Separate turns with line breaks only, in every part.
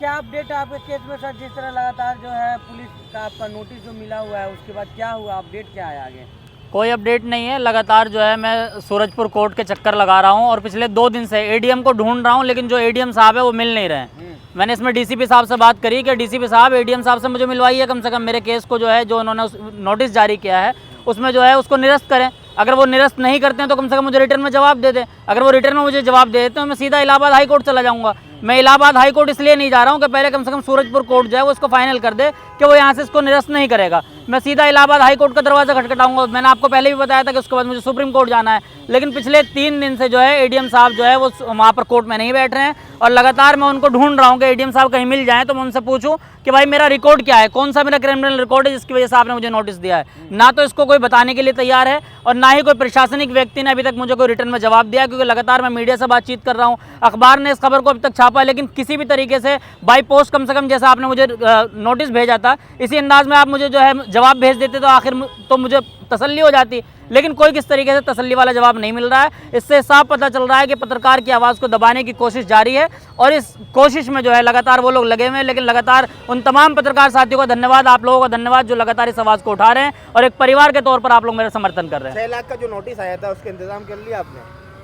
क्या अपडेट है आपके केस में सर? जिस तरह लगातार जो है पुलिस का आपका नोटिस जो मिला हुआ है, उसके बाद क्या हुआ, अपडेट क्या है आगे?
कोई अपडेट नहीं है। लगातार जो है मैं सूरजपुर कोर्ट के चक्कर लगा रहा हूँ और पिछले 2 दिन से एडीएम को ढूंढ रहा हूँ, लेकिन जो एडीएम साहब है वो मिल नहीं रहे हैं। मैंने इसमें डीसीपी साहब से बात करी कि डीसीपी साहब एडीएम साहब से मुझे मिलवाइए, कम से कम मेरे केस को जो है, जो उन्होंने नोटिस जारी किया है उसमें जो है उसको निरस्त करें। अगर वो निरस्त नहीं करते हैं तो कम से कम मुझे रिटर्न में जवाब दे दें। अगर वो रिटर्न में मुझे जवाब दे देते हैं तो मैं सीधा इलाहाबाद हाई कोर्ट चला जाऊँगा। मैं इलाहाबाद हाई कोर्ट इसलिए नहीं जा रहा हूँ कि पहले कम से कम सूरजपुर कोर्ट जो है वो इसको फाइनल कर दे कि वो यहाँ से इसको निरस्त नहीं करेगा। मैं सीधा इलाहाबाद हाई कोर्ट का दरवाजा खटखटाऊंगा। मैंने आपको पहले भी बताया था कि उसके बाद मुझे सुप्रीम कोर्ट जाना है, लेकिन पिछले 3 दिन से जो है एडीएम साहब जो है वो वहाँ पर कोर्ट में नहीं बैठ रहे हैं और लगातार मैं उनको ढूंढ रहा हूँ कि एडीएम साहब कहीं मिल जाएँ तो मैं उनसे पूछूँ कि भाई मेरा रिकॉर्ड क्या है, कौन सा मेरा क्रिमिनल रिकॉर्ड है जिसकी वजह से आपने मुझे नोटिस दिया है। ना तो इसको कोई बताने के लिए तैयार है और ना ही कोई प्रशासनिक व्यक्ति ने अभी तक मुझे कोई रिटर्न में जवाब दिया, क्योंकि लगातार मैं मीडिया से बातचीत कर रहा हूँ। अखबार ने इस खबर को अभी तक छापा, लेकिन किसी भी तरीके से बाई पोस्ट कम से कम जैसा आपने मुझे नोटिस भेजा था इसी अंदाज में आप मुझे जो है जवाब भेज देते तो आखिर तो मुझे तसल्ली हो जाती, लेकिन कोई किस तरीके से तसल्ली वाला जवाब नहीं मिल रहा है। इससे साफ पता चल रहा है कि पत्रकार की आवाज़ को दबाने की कोशिश जारी है और इस कोशिश में जो है लगातार वो लोग लगे हुए हैं। लेकिन लगातार उन तमाम पत्रकार साथियों का धन्यवाद, आप लोगों का धन्यवाद जो लगातार इस आवाज़ को उठा रहे हैं और एक परिवार के तौर पर आप लोग मेरा समर्थन कर रहे हैं।
6 लाख का जो नोटिस आया था उसका इंतजाम कर लिया आपने?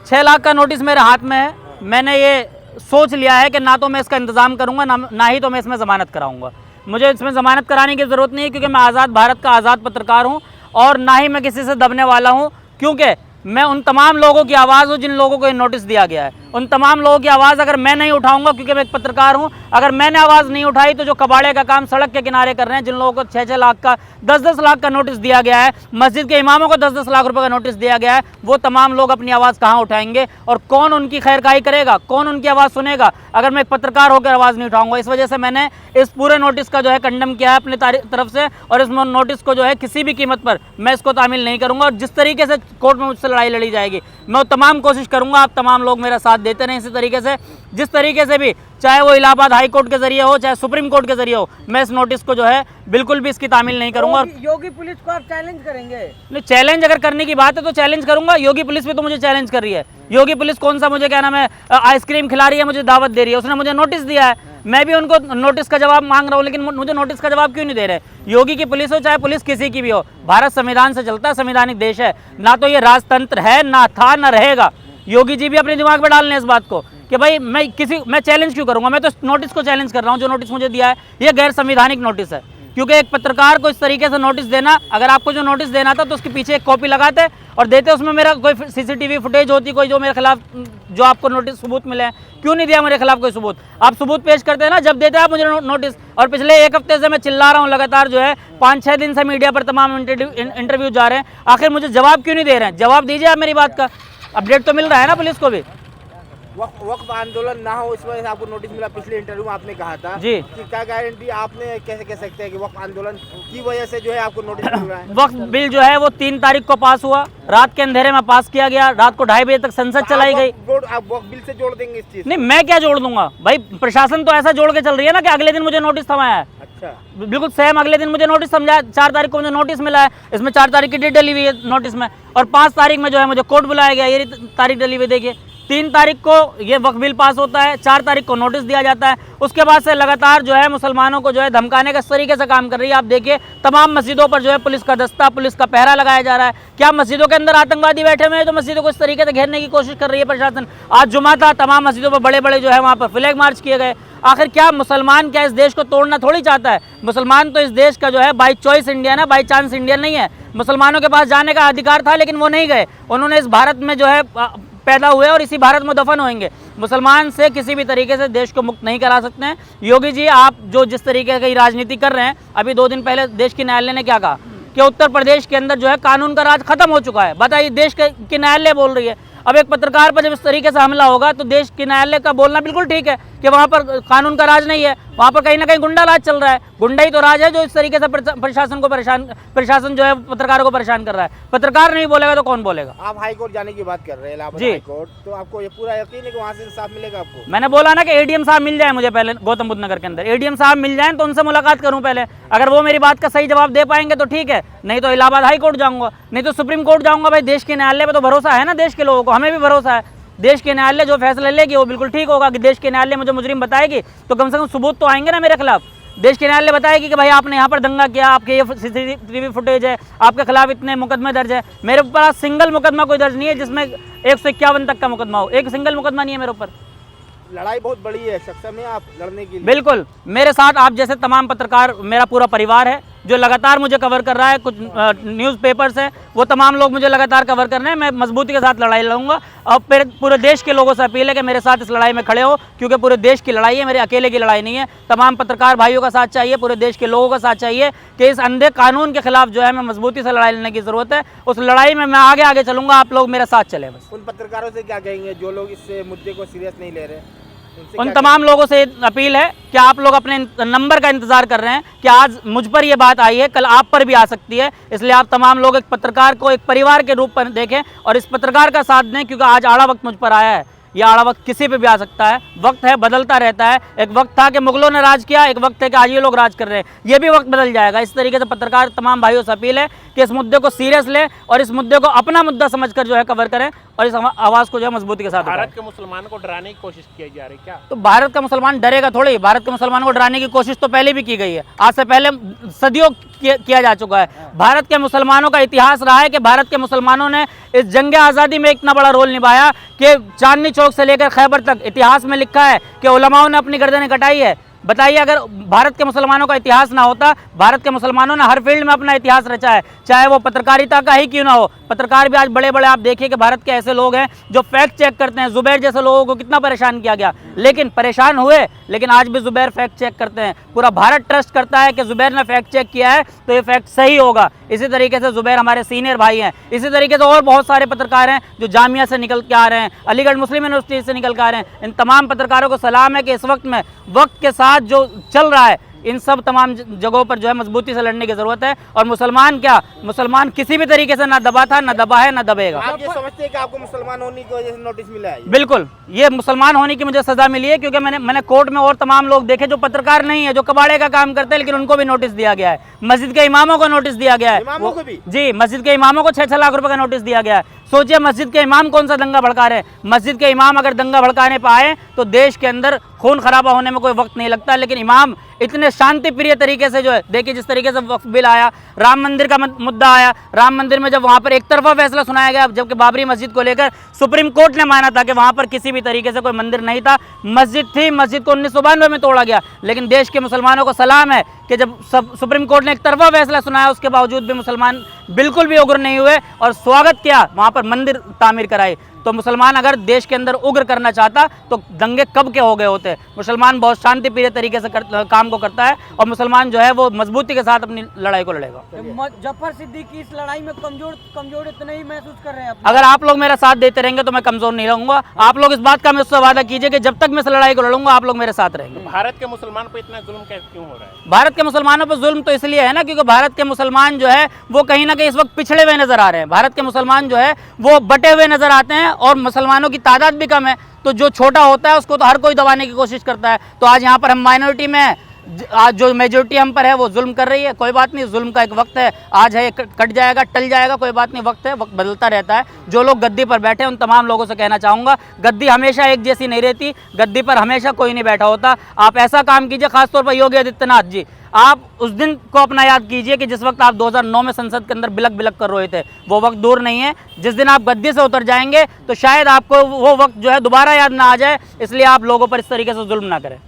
6 लाख का नोटिस मेरे हाथ में है। मैंने ये सोच लिया है कि ना तो मैं इसका इंतजाम करूँगा ना ही तो मैं इसमें ज़मानत कराऊँगा। मुझे इसमें ज़मानत कराने की ज़रूरत नहीं है, क्योंकि मैं आज़ाद भारत का आज़ाद पत्रकार हूँ और ना ही मैं किसी से दबने वाला हूँ, क्योंकि मैं उन तमाम लोगों की आवाज़ हूँ जिन लोगों को ये नोटिस दिया गया है। उन तमाम लोगों की आवाज़ अगर मैं नहीं उठाऊंगा, क्योंकि मैं एक पत्रकार हूँ, अगर मैंने आवाज़ नहीं उठाई तो जो कबाड़े का काम सड़क के किनारे कर रहे हैं, जिन लोगों को 6-6 लाख का 10-10 लाख का नोटिस दिया गया है, मस्जिद के इमामों को 10-10 लाख रुपए का नोटिस दिया गया है, वो तमाम लोग अपनी आवाज़ कहाँ उठाएंगे और कौन उनकी खैरखाई करेगा, कौन उनकी आवाज़ सुनेगा अगर मैं एक पत्रकार होकर आवाज़ नहीं उठाऊंगा। इस वजह से मैंने इस पूरे नोटिस का जो है कंडम किया है अपनी तरफ से और इस नोटिस को जो है किसी भी कीमत पर मैं इसको तामील नहीं करूँगा और जिस तरीके से कोर्ट में मुझसे लड़ाई लड़ी जाएगी मैं तमाम कोशिश करूँगा। आप तमाम लोग मेरा साथ देते रहें इसी तरीके से, जिस तरीके से भी, चाहे वो इलाहाबाद हाई कोर्ट के जरिए हो चाहे सुप्रीम कोर्ट के जरिए हो, मैं इस नोटिस को जो है बिल्कुल भी इसकी तामील नहीं करूंगा।
योगी पुलिस को आप चैलेंज करेंगे?
नहीं, चैलेंज अगर करने की बात है तो चैलेंज करूंगा। योगी पुलिस भी तो मुझे चैलेंज कर रही है। योगी पुलिस कौन सा मुझे क्या नाम है आइसक्रीम खिला रही है, मुझे दावत दे रही है, उसने मुझे नोटिस दिया है, मैं भी उनको नोटिस का जवाब मांग रहा हूँ, लेकिन मुझे नोटिस का जवाब क्यों नहीं दे रहे? योगी की पुलिस हो चाहे पुलिस किसी की भी हो, भारत संविधान से चलता है, संवैधानिक देश है, ना तो ये राजतंत्र है, ना था, ना रहेगा। योगी जी भी अपने दिमाग में डाल लें इस बात को कि भाई मैं चैलेंज क्यों करूंगा। मैं तो नोटिस को चैलेंज कर रहा हूं। जो नोटिस मुझे दिया है ये गैर संवैधानिक नोटिस है, क्योंकि एक पत्रकार को इस तरीके से नोटिस देना, अगर आपको जो नोटिस देना था तो उसके पीछे एक कॉपी लगाते और देते, उसमें मेरा कोई सीसीटीवी फुटेज होती, कोई जो मेरे खिलाफ जो आपको नोटिस सबूत मिले हैं, क्यों नहीं दिया मेरे खिलाफ कोई सबूत? आप सबूत पेश करते हैं ना जब देते हैं आप मुझे नोटिस। और पिछले 1 हफ्ते से मैं चिल्ला रहा हूँ लगातार, जो है 5-6 दिन से मीडिया पर तमाम इंटरव्यू जा रहे हैं, आखिर मुझे जवाब क्यों नहीं दे रहे हैं? जवाब दीजिए आप मेरी बात का। अपडेट तो मिल रहा है ना पुलिस को भी।
वक्फ आंदोलन ना हो इस वजह से आपको नोटिस मिला, पिछले इंटरव्यू में आपने कहा था
जी
कि क्या गारंटी आपने कैसे कह सकते हैं कि वक्फ आंदोलन की वजह से जो है आपको नोटिस मिल रहा है?
वक्फ बिल जो है वो 3 तारीख को पास हुआ, रात के अंधेरे में पास किया गया, रात को 2:30 बजे तक संसद चलाई गई।
आप वक्फ बिल से जोड़ देंगे इस चीज?
नहीं, मैं क्या जोड़ दूंगा भाई, प्रशासन तो ऐसा जोड़ के चल रही है ना कि अगले दिन मुझे नोटिस थमाया है।
अच्छा,
बिल्कुल सेम अगले दिन मुझे नोटिस समझा। 4 तारीख को मुझे नोटिस मिला है, इसमें 4 तारीख की डेट डली हुई है नोटिस में, और 5 तारीख में जो है मुझे कोर्ट बुलाया गया, ये तारीख डली हुई देखिए। 3 तारीख को ये वक्फ बिल पास होता है, 4 तारीख को नोटिस दिया जाता है। उसके बाद से लगातार जो है मुसलमानों को जो है धमकाने का इस तरीके से काम कर रही है। आप देखिए तमाम मस्जिदों पर जो है पुलिस का दस्ता, पुलिस का पहरा लगाया जा रहा है। क्या मस्जिदों के अंदर आतंकवादी बैठे हुए हैं तो मस्जिदों को इस तरीके से घेरने की कोशिश कर रही है प्रशासन? आज जुमा था, तमाम मस्जिदों पर बड़े बड़े जो है वहाँ पर फ्लैग मार्च किए गए। आखिर क्या मुसलमान क्या इस देश को तोड़ना थोड़ी चाहता है? मुसलमान तो इस देश का जो है बाई चॉइस इंडियन है, बाई चांस इंडियन नहीं है। मुसलमानों के पास जाने का अधिकार था लेकिन वो नहीं गए, उन्होंने इस भारत में जो है पैदा हुए और इसी भारत में दफन होंगे। मुसलमान से किसी भी तरीके से देश को मुक्त नहीं करा सकते हैं। योगी जी, आप जो जिस तरीके की राजनीति कर रहे हैं, अभी 2 दिन पहले देश की न्यायालय ने क्या कहा कि उत्तर प्रदेश के अंदर जो है कानून का राज खत्म हो चुका है। बताइए, देश की न्यायालय बोल रही है। अब एक पत्रकार पर जब इस तरीके से हमला होगा तो देश की न्यायालय का बोलना बिल्कुल ठीक है कि वहाँ पर कानून का राज नहीं है, वहाँ पर कहीं ना कहीं गुंडा राज चल रहा है। गुंडा ही तो राज है जो इस तरीके से प्रशासन जो है पत्रकारों को परेशान कर रहा है। पत्रकार नहीं बोलेगा तो कौन बोलेगा?
आप हाई कोर्ट जाने की बात कर रहे हैं, इलाहाबाद
जी।
हाई कोर्ट, तो आपको ये पूरा यकीन है कि वहाँ से इंसाफ मिलेगा आपको?
मैंने बोला ना कि एडीएम साहब मिल जाए मुझे पहले गौतम बुद्ध नगर के अंदर। एडीएम साहब मिल जाएं तो उनसे मुलाकात करूं पहले। अगर वो मेरी बात का सही जवाब दे पाएंगे तो ठीक है, नहीं तो इलाहाबाद हाई कोर्ट जाऊंगा, नहीं तो सुप्रीम कोर्ट जाऊंगा। भाई देश के न्यायालय पे तो भरोसा है ना देश के लोगों को, हमें भी भरोसा है। देश के न्यायालय जो फैसला लेगी वो बिल्कुल ठीक होगा कि देश के न्यायालय मुझे मुजरिम बताएगी तो कम से कम सबूत तो आएंगे ना मेरे खिलाफ। देश के न्यायालय बताएगी कि भाई आपने यहाँ पर दंगा किया, आपके ये CCTV फुटेज है, आपके खिलाफ इतने मुकदमे दर्ज है। मेरे ऊपर सिंगल मुकदमा कोई दर्ज नहीं है जिसमें 151 तक का मुकदमा हो, एक सिंगल मुकदमा नहीं है मेरे ऊपर।
लड़ाई बहुत बड़ी है, सक्षम है आप लड़ने के लिए?
बिल्कुल, मेरे साथ आप जैसे तमाम पत्रकार, मेरा पूरा परिवार है जो लगातार मुझे कवर कर रहा है। कुछ न्यूज़पेपर्स हैं वो तमाम लोग मुझे लगातार कवर कर रहे हैं। मैं मजबूती के साथ लड़ाई लड़ूंगा और फिर पूरे देश के लोगों से अपील है कि मेरे साथ इस लड़ाई में खड़े हो, क्योंकि पूरे देश की लड़ाई है, मेरे अकेले की लड़ाई नहीं है। तमाम पत्रकार भाइयों का साथ चाहिए, पूरे देश के लोगों का साथ चाहिए कि इस अंधे कानून के खिलाफ जो है मैं मजबूती से लड़ाई लड़ने की ज़रूरत है। उस लड़ाई में मैं आगे आगे चलूँगा, आप लोग मेरे साथ चले। बस
उन पत्रकारों से क्या कहेंगे जो लोग इस मुद्दे को सीरियस नहीं ले रहे?
उन तमाम लोगों से अपील है कि आप लोग अपने नंबर का इंतजार कर रहे हैं कि आज मुझ पर ये बात आई है, कल आप पर भी आ सकती है। इसलिए आप तमाम लोग एक पत्रकार को एक परिवार के रूप में देखें और इस पत्रकार का साथ दें, क्योंकि आज आड़ा वक्त मुझ पर आया है। यह आड़ा वक्त किसी पे भी आ सकता है, वक्त है बदलता रहता है। एक वक्त था कि मुगलों ने राज किया, एक वक्त है कि आज ये लोग राज कर रहे हैं, ये भी वक्त बदल जाएगा। इस तरीके से पत्रकार तमाम भाइयों से अपील है कि इस मुद्दे को सीरियस लें और इस मुद्दे को अपना मुद्दा समझकर जो है कवर करें और इस आवाज़ को जो है मजबूती के साथ उठाएं।
भारत के मुसलमानों को डराने की कोशिश की जा रही क्या?
तो भारत का मुसलमान डरेगा थोड़ी? भारत के मुसलमानों को डराने की कोशिश तो पहले भी की गई है, आज से पहले सदियों किया जा चुका है। भारत के मुसलमानों का इतिहास रहा है कि भारत के मुसलमानों ने इस जंग आज़ादी में इतना बड़ा रोल निभाया कि चांदनी चौक से लेकर खैबर तक इतिहास में लिखा है कि उलमाओं ने अपनी गर्दनें कटाई है। बताइए, अगर भारत के मुसलमानों का इतिहास ना होता, भारत के मुसलमानों ने हर फील्ड में अपना इतिहास रचा है, चाहे वो पत्रकारिता का ही क्यों ना हो। पत्रकार भी आज बड़े बड़े आप देखिए कि भारत के ऐसे लोग हैं जो फैक्ट चेक करते हैं। जुबैर जैसे लोगों को कितना परेशान किया गया, लेकिन परेशान हुए, लेकिन आज भी जुबैर फैक्ट चेक करते हैं। पूरा भारत ट्रस्ट करता है कि जुबैर ने फैक्ट चेक किया है तो ये फैक्ट सही होगा। इसी तरीके से जुबैर हमारे सीनियर भाई हैं। इसी तरीके से और बहुत सारे पत्रकार हैं जो जामिया से निकल के आ रहे हैं, अलीगढ़ मुस्लिम यूनिवर्सिटी से निकल के आ रहे हैं। इन तमाम पत्रकारों को सलाम है कि इस वक्त में वक्त के साथ जो चल रहा है, इन सब तमाम जगहों पर जो है मजबूती से लड़ने की जरूरत है। और मुसलमान क्या, मुसलमान किसी भी तरीके से ना दबा था, ना दबा है, ना दबेगा।
आप ये समझते हैं कि आपको मुसलमान होने की वजह से नोटिस मिला है?
बिल्कुल, ये मुसलमान होने की मुझे सजा मिली है, क्योंकि मैंने कोर्ट में और तमाम लोग देखे जो पत्रकार नहीं है, जो कबाड़े का काम करते हैं, लेकिन उनको भी नोटिस दिया गया है। मस्जिद के इमामों को नोटिस दिया गया है।
इमामों को भी?
जी, मस्जिद के इमामों को 6-6 लाख रुपए का नोटिस दिया गया है। सोचिए, मस्जिद के इमाम कौन सा दंगा भड़का रहे हैं। मस्जिद के इमाम अगर दंगा भड़काने पर आए तो देश के अंदर खून खराबा होने में कोई वक्त नहीं लगता, लेकिन इमाम इतने शांति प्रिय तरीके से जो है, देखिए जिस तरीके से वक्फ बिल आया, राम मंदिर का मुद्दा आया, राम मंदिर में जब वहाँ पर एक तरफा फैसला सुनाया गया, जबकि बाबरी मस्जिद को लेकर सुप्रीम कोर्ट ने माना था कि वहाँ पर किसी भी तरीके से कोई मंदिर नहीं था, मस्जिद थी, मस्जिद को 1992 में तोड़ा गया। लेकिन देश के मुसलमानों को सलाम है कि जब सुप्रीम कोर्ट ने एक तरफा फैसला सुनाया, उसके बावजूद भी मुसलमान बिल्कुल भी उग्र नहीं हुए और स्वागत किया, वहाँ पर मंदिर तामीर कराई। तो मुसलमान अगर देश के अंदर उग्र करना चाहता तो दंगे कब के हो गए होते। मुसलमान बहुत शांति प्रिय तरीके से काम को करता है और मुसलमान जो है वो मजबूती के साथ अपनी लड़ाई को लड़ेगा।
जफर सिद्दीकी इस लड़ाई में कमजोर इतना ही महसूस कर रहे हैं
अगर आप लोग मेरा साथ देते रहेंगे तो मैं कमजोर नहीं रहूंगा। आप लोग इस बात का मुझसे वादा कीजिए कि जब तक मैं इस लड़ाई को लड़ूंगा आप लोग मेरे साथ रहेंगे।
भारत के मुसलमान पर इतना जुल्म क्यों हो रहा है?
भारत के मुसलमानों पर जुल्म तो इसलिए है ना, क्योंकि भारत के मुसलमान जो है वो कहीं ना कहीं इस वक्त पिछड़े हुए नजर आ रहे हैं। भारत के मुसलमान जो है वो बटे हुए नजर आते हैं और मुसलमानों की तादाद भी कम है, तो जो छोटा होता है उसको तो हर कोई दबाने की कोशिश करता है। तो आज यहाँ पर हम माइनॉरिटी में हैं, आज जो मेजोरिटी हम पर है वो जुल्म कर रही है। कोई बात नहीं, जुल्म का एक वक्त है, आज है कट जाएगा, टल जाएगा, कोई बात नहीं, वक्त है, वक्त बदलता रहता है। जो लोग गद्दी पर बैठे हैं उन तमाम लोगों से कहना चाहूँगा, गद्दी हमेशा एक जैसी नहीं रहती, गद्दी पर हमेशा कोई नहीं बैठा होता। आप ऐसा काम कीजिए, खासतौर पर योगी आदित्यनाथ जी, आप उस दिन को अपना याद कीजिए कि जिस वक्त आप 2009 में संसद के अंदर बिलक बिलक कर रहे थे, वो वक्त दूर नहीं है। जिस दिन आप गद्दी से उतर जाएंगे तो शायद आपको वो वक्त जो है दोबारा याद ना आ जाए, इसलिए आप लोगों पर इस तरीके से जुल्म ना करें।